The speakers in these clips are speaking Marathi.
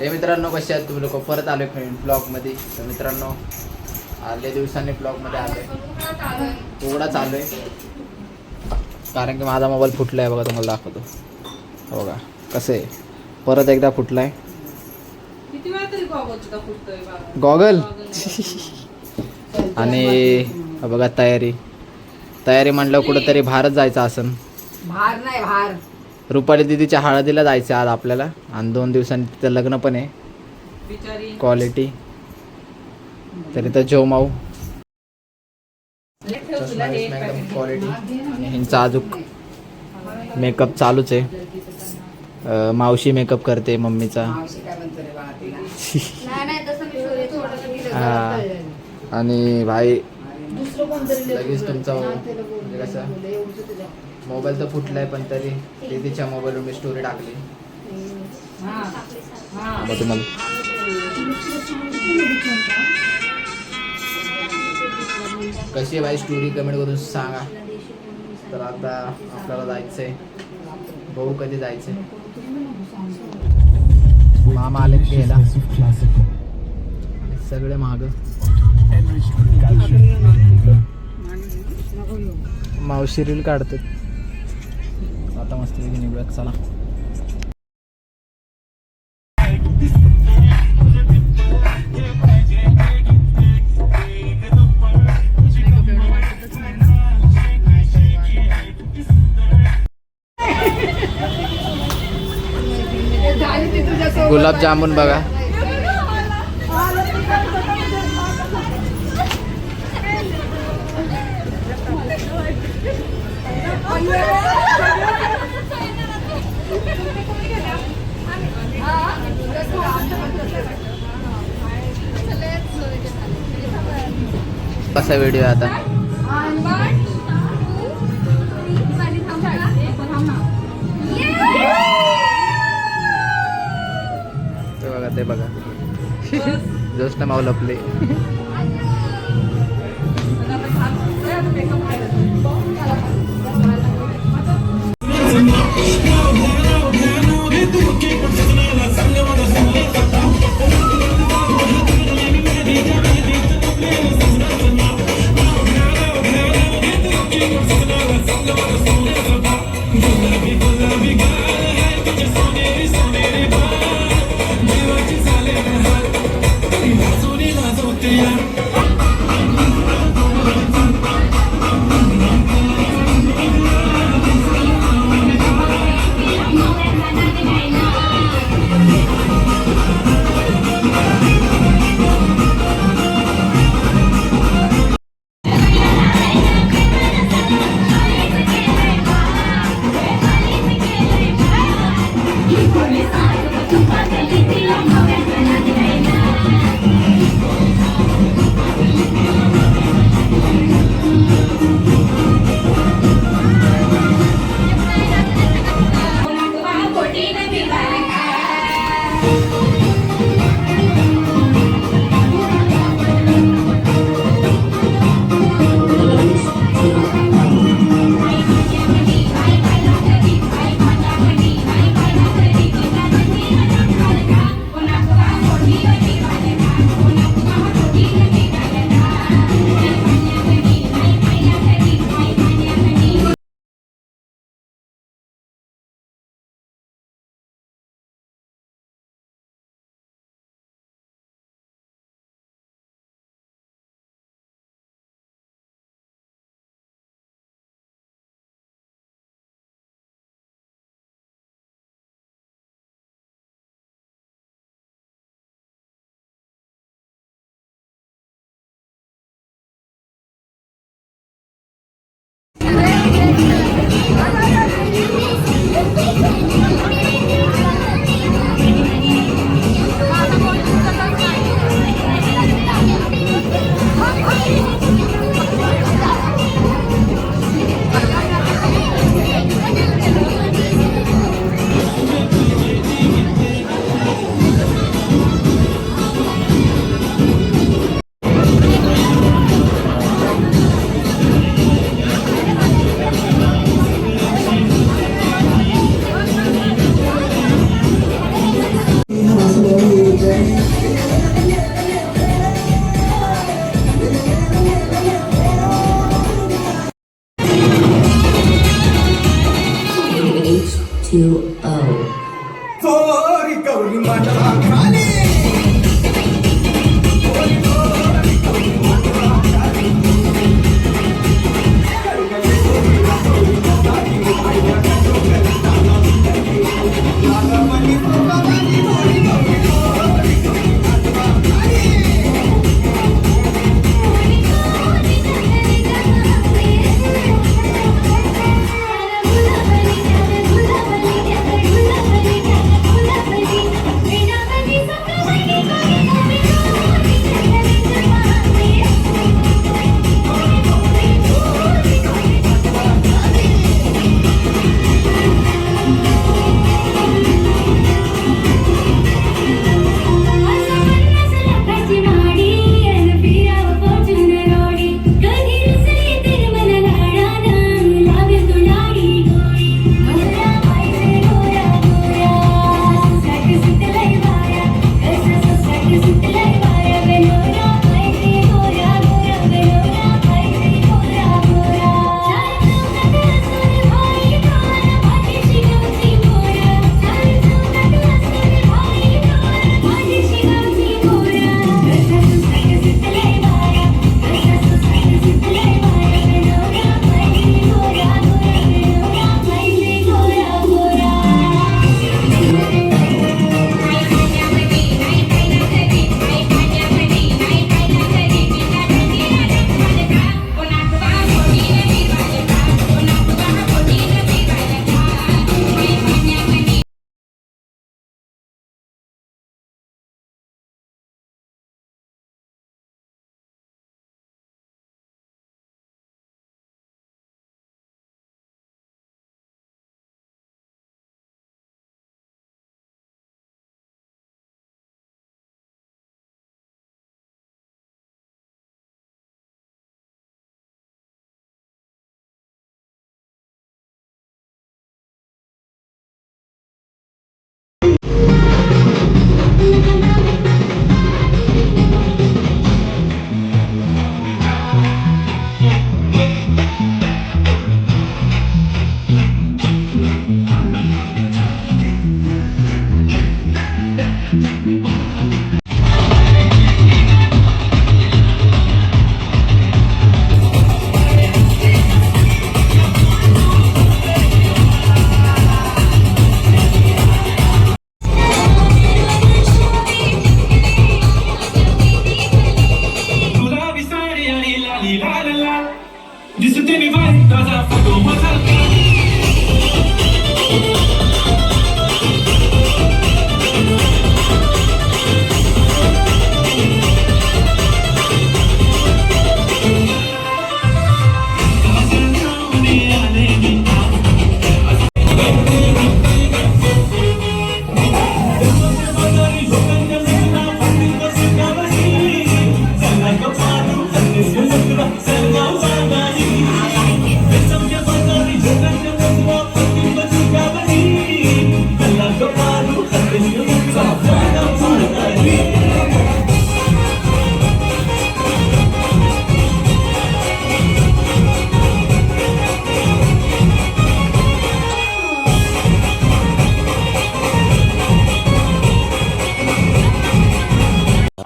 हे मित्रांनो कसे आहेत तुम्ही लोक. परत आले ब्लॉगमध्ये. तर मित्रांनो आले दिवसांनी ब्लॉगमध्ये आले. उघडा चालू आहे कारण की माझा मोबाईल फुटला आहे बघा. तुम्हाला दाखवतो बघा कसं आहे. परत एकदा फुटला आहे गॉगल. आणि बघा तयारी म्हणलं कुठंतरी भारत जायचं असन. भार नाही भार. रुपाली दिदीच्या हळदीला जायचं आज आपल्याला. आणि 2 दिवसांनी तिथं लग्न पण आहे. क्वालिटी तरी तर जो माऊ एकदम क्वालिटी. आणि ह्यांचा अजून मेकअप चालूच आहे. मावशी मेकअप करते मम्मीचा. हा आणि भाई लगेच तुमचा म्हणजे कसं मोबाईल तर फुटलाय पण तरी दीदीच्या मोबाईलवर मी स्टोरी टाकली. तुम्हाला कशी आहे भाई स्टोरी कमेंट करून सांगा. तर आता आपल्याला जायचंय. भाऊ कधी जायचंय. मामा आले घ्यायला सगळे महाग. मावशी रील काढतात. आता मस्त निघूयात चला. गुलाबजामुन बघा. कसा व्हिडिओ आता. ते बघा जोश ना माऊल आपले.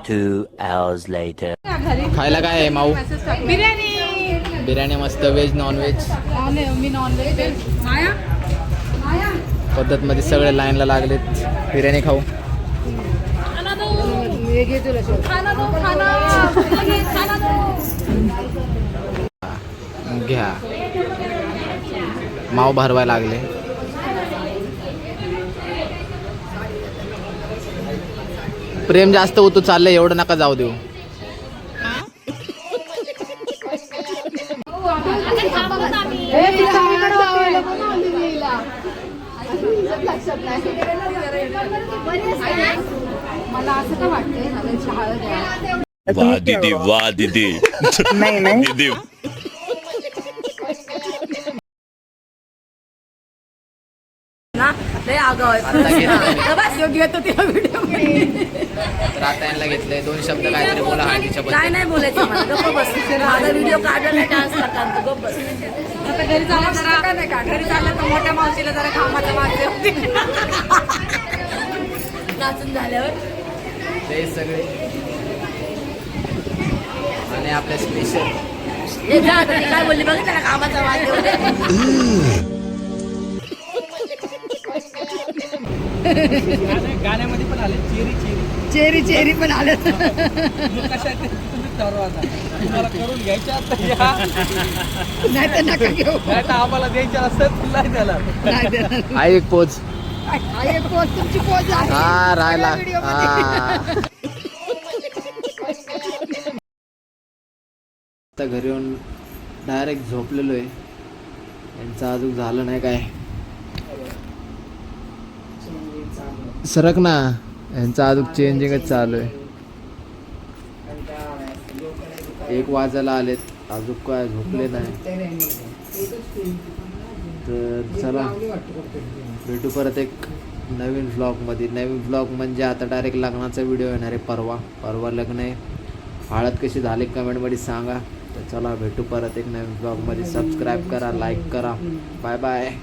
2 hours later. खायला काय आहे माऊ? बिर्याणी. बिर्याणी मस्त, व्हेज नॉन व्हेज मी नॉनव्हेज. माया माया पद्धत मध्ये सगळे लाईनला लागलेत बिर्याणी खाऊ. हे घे तुला शोध. घ्या. माव भरवायला लागले. प्रेम जास्त होतो चाललंय, एवढं नका जाऊ देऊ. मला असं का वाटतंय वाह दीदी, वाह दीदी. नहीं नहीं दीदी ना लय आगाव आहे. बस योग्य येतो त्या व्हिडिओ रातायला घेतले 2 शब्द काहीतरी बोला हळदीच्या काय बद्दल. नाही बोलायचं मला. गप्प बस. माझा व्हिडिओ काढला नाही, डान्स करतात. गप्प बस. आता घरी चालला जरा नाही का, घरी चाललं तर मोठ्या मावशीला जरा कामाचा मागते होती. नाचून झाल्यावर ते सगळे आणि आपल्या स्पेशल ते जा आता ती काय बोलली बघ त्याला कामाचा वाद येऊ दे. गाण्यामध्ये पण आले चेरी चेरी चेरी चेरी पण आले कशा तुम्ही ठरवा आता. तुम्हाला करून घ्यायच्या आता या. नाही तर नका घेऊ नाही तर आम्हाला द्यायच्या असतात तुला त्याला नाही देणार. आहे एक पोच आहे पोच तुमची पोच आहे. हा राहिला व्हिडिओ मध्ये. हा. आता घरी येऊन डायरेक्ट झोपलेलो आहे. यांचं अजून झालं नाही काय. सरक ना, यांचं अजून चेंजिंगच चालू आहे. 1 वाजायला आलेत, अजून काय झोपले नाही. तर चला भेटू परत एक नवीन व्लॉगमध्ये. नवीन व्लॉग म्हणजे आता डायरेक्ट लग्नाचा व्हिडिओ येणार आहे. परवा लग्न आहे. हळद कशी झाली कमेंटमध्ये सांगा. तर चला भेटू परत एक नवीन व्लॉगमध्ये. सबस्क्राईब करा, लाईक करा. Bye bye.